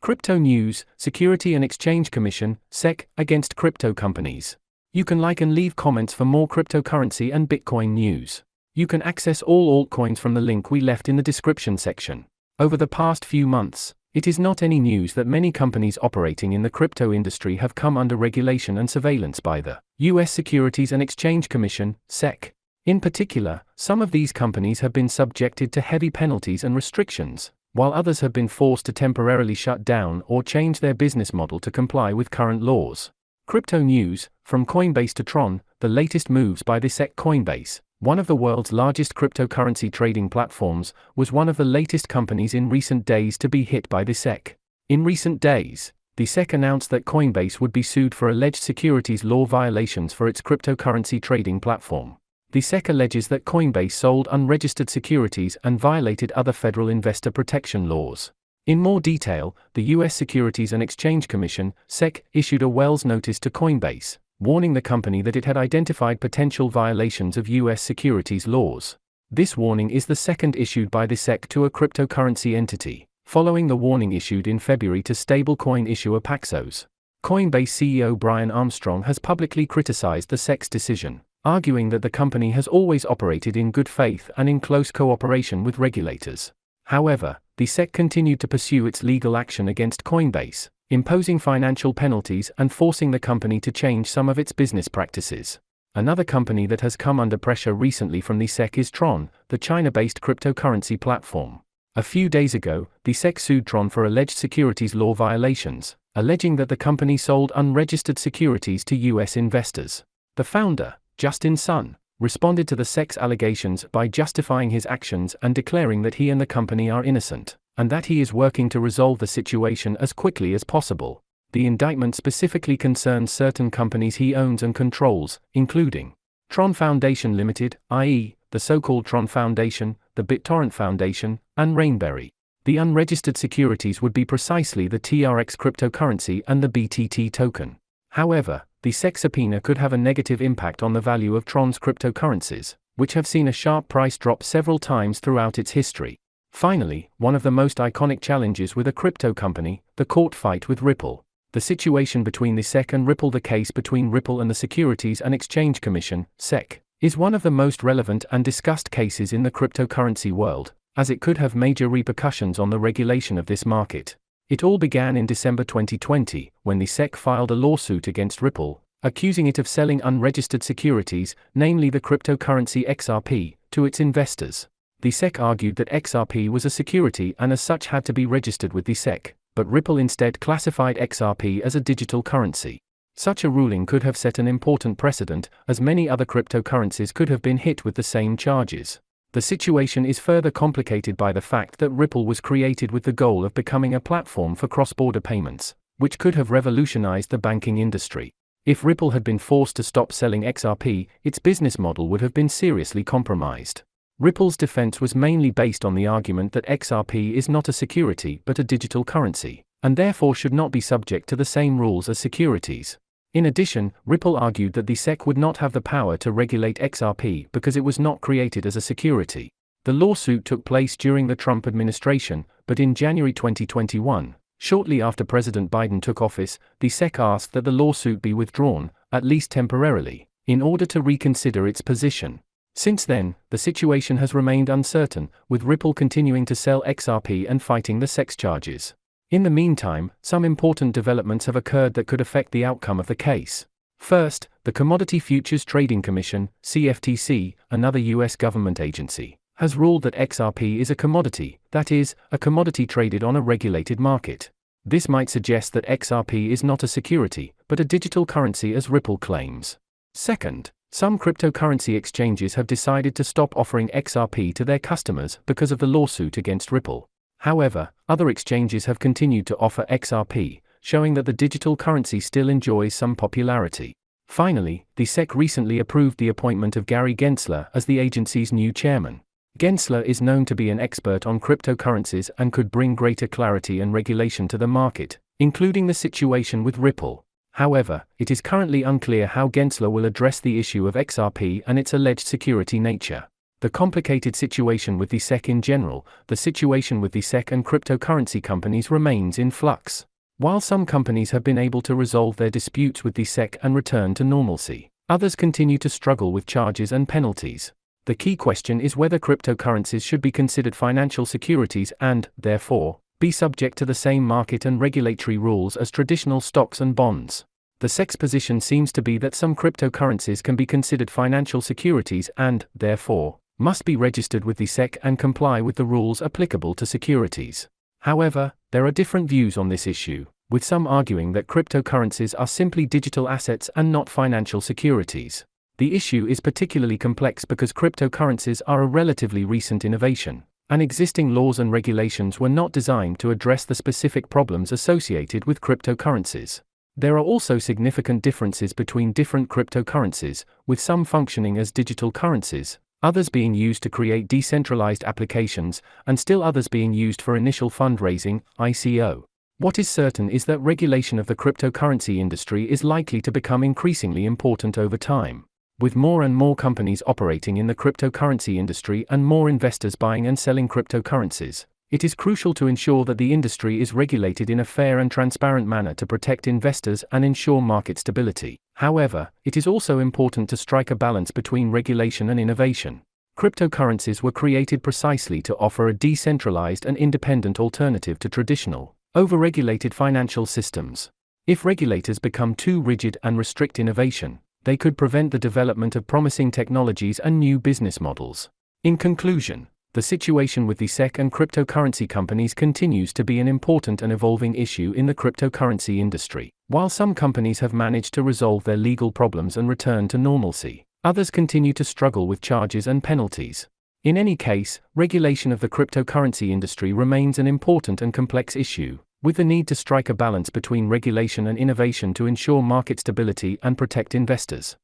Crypto News, Security and Exchange Commission, SEC, against crypto companies. You can like and leave comments for more cryptocurrency and Bitcoin news. You can access all altcoins from the link we left in the description section. Over the past few months, it is not any news that many companies operating in the crypto industry have come under regulation and surveillance by the U.S. Securities and Exchange Commission, SEC. In particular, some of these companies have been subjected to heavy penalties and restrictions, while others have been forced to temporarily shut down or change their business model to comply with current laws. Crypto news, from Coinbase to Tron, the latest moves by the SEC. Coinbase, one of the world's largest cryptocurrency trading platforms, was one of the latest companies in recent days to be hit by the SEC. In recent days, the SEC announced that Coinbase would be sued for alleged securities law violations for its cryptocurrency trading platform. The SEC alleges that Coinbase sold unregistered securities and violated other federal investor protection laws. In more detail, the U.S. Securities and Exchange Commission, SEC, issued a Wells notice to Coinbase, warning the company that it had identified potential violations of U.S. securities laws. This warning is the second issued by the SEC to a cryptocurrency entity, following the warning issued in February to stablecoin issuer Paxos. Coinbase CEO Brian Armstrong has publicly criticized the SEC's decision, arguing that the company has always operated in good faith and in close cooperation with regulators. However, the SEC continued to pursue its legal action against Coinbase, imposing financial penalties and forcing the company to change some of its business practices. Another company that has come under pressure recently from the SEC is Tron, the China-based cryptocurrency platform. A few days ago, the SEC sued Tron for alleged securities law violations, alleging that the company sold unregistered securities to U.S. investors. The founder, Justin Sun, responded to the SEC's allegations by justifying his actions and declaring that he and the company are innocent, and that he is working to resolve the situation as quickly as possible. The indictment specifically concerns certain companies he owns and controls, including Tron Foundation Limited, i.e., the so-called Tron Foundation, the BitTorrent Foundation, and Rainberry. The unregistered securities would be precisely the TRX cryptocurrency and the BTT token. However, the SEC subpoena could have a negative impact on the value of Tron's cryptocurrencies, which have seen a sharp price drop several times throughout its history. Finally, one of the most iconic challenges with a crypto company, the court fight with Ripple. The situation between the SEC and Ripple, the case between Ripple and the Securities and Exchange Commission, SEC, is one of the most relevant and discussed cases in the cryptocurrency world, as it could have major repercussions on the regulation of this market. It all began in December 2020, when the SEC filed a lawsuit against Ripple, accusing it of selling unregistered securities, namely the cryptocurrency XRP, to its investors. The SEC argued that XRP was a security and as such had to be registered with the SEC, but Ripple instead classified XRP as a digital currency. Such a ruling could have set an important precedent, as many other cryptocurrencies could have been hit with the same charges. The situation is further complicated by the fact that Ripple was created with the goal of becoming a platform for cross-border payments, which could have revolutionized the banking industry. If Ripple had been forced to stop selling XRP, its business model would have been seriously compromised. Ripple's defense was mainly based on the argument that XRP is not a security but a digital currency, and therefore should not be subject to the same rules as securities. In addition, Ripple argued that the SEC would not have the power to regulate XRP because it was not created as a security. The lawsuit took place during the Trump administration, but in January 2021, shortly after President Biden took office, the SEC asked that the lawsuit be withdrawn, at least temporarily, in order to reconsider its position. Since then, the situation has remained uncertain, with Ripple continuing to sell XRP and fighting the SEC charges. In the meantime, some important developments have occurred that could affect the outcome of the case. First, the Commodity Futures Trading Commission, CFTC, another U.S. government agency, has ruled that XRP is a commodity, that is, a commodity traded on a regulated market. This might suggest that XRP is not a security, but a digital currency as Ripple claims. Second, some cryptocurrency exchanges have decided to stop offering XRP to their customers because of the lawsuit against Ripple. However, other exchanges have continued to offer XRP, showing that the digital currency still enjoys some popularity. Finally, the SEC recently approved the appointment of Gary Gensler as the agency's new chairman. Gensler is known to be an expert on cryptocurrencies and could bring greater clarity and regulation to the market, including the situation with Ripple. However, it is currently unclear how Gensler will address the issue of XRP and its alleged security nature. The complicated situation with the SEC in general, the situation with the SEC and cryptocurrency companies remains in flux. While some companies have been able to resolve their disputes with the SEC and return to normalcy, others continue to struggle with charges and penalties. The key question is whether cryptocurrencies should be considered financial securities and, therefore, be subject to the same market and regulatory rules as traditional stocks and bonds. The SEC's position seems to be that some cryptocurrencies can be considered financial securities and, therefore, must be registered with the SEC and comply with the rules applicable to securities. However, there are different views on this issue, with some arguing that cryptocurrencies are simply digital assets and not financial securities. The issue is particularly complex because cryptocurrencies are a relatively recent innovation, and existing laws and regulations were not designed to address the specific problems associated with cryptocurrencies. There are also significant differences between different cryptocurrencies, with some functioning as digital currencies, others being used to create decentralized applications, and still others being used for initial fundraising, ICO. What is certain is that regulation of the cryptocurrency industry is likely to become increasingly important over time. With more and more companies operating in the cryptocurrency industry and more investors buying and selling cryptocurrencies, it is crucial to ensure that the industry is regulated in a fair and transparent manner to protect investors and ensure market stability. However, it is also important to strike a balance between regulation and innovation. Cryptocurrencies were created precisely to offer a decentralized and independent alternative to traditional, over-regulated financial systems. If regulators become too rigid and restrict innovation, they could prevent the development of promising technologies and new business models. In conclusion, the situation with the SEC and cryptocurrency companies continues to be an important and evolving issue in the cryptocurrency industry. While some companies have managed to resolve their legal problems and return to normalcy, others continue to struggle with charges and penalties. In any case, regulation of the cryptocurrency industry remains an important and complex issue, with the need to strike a balance between regulation and innovation to ensure market stability and protect investors.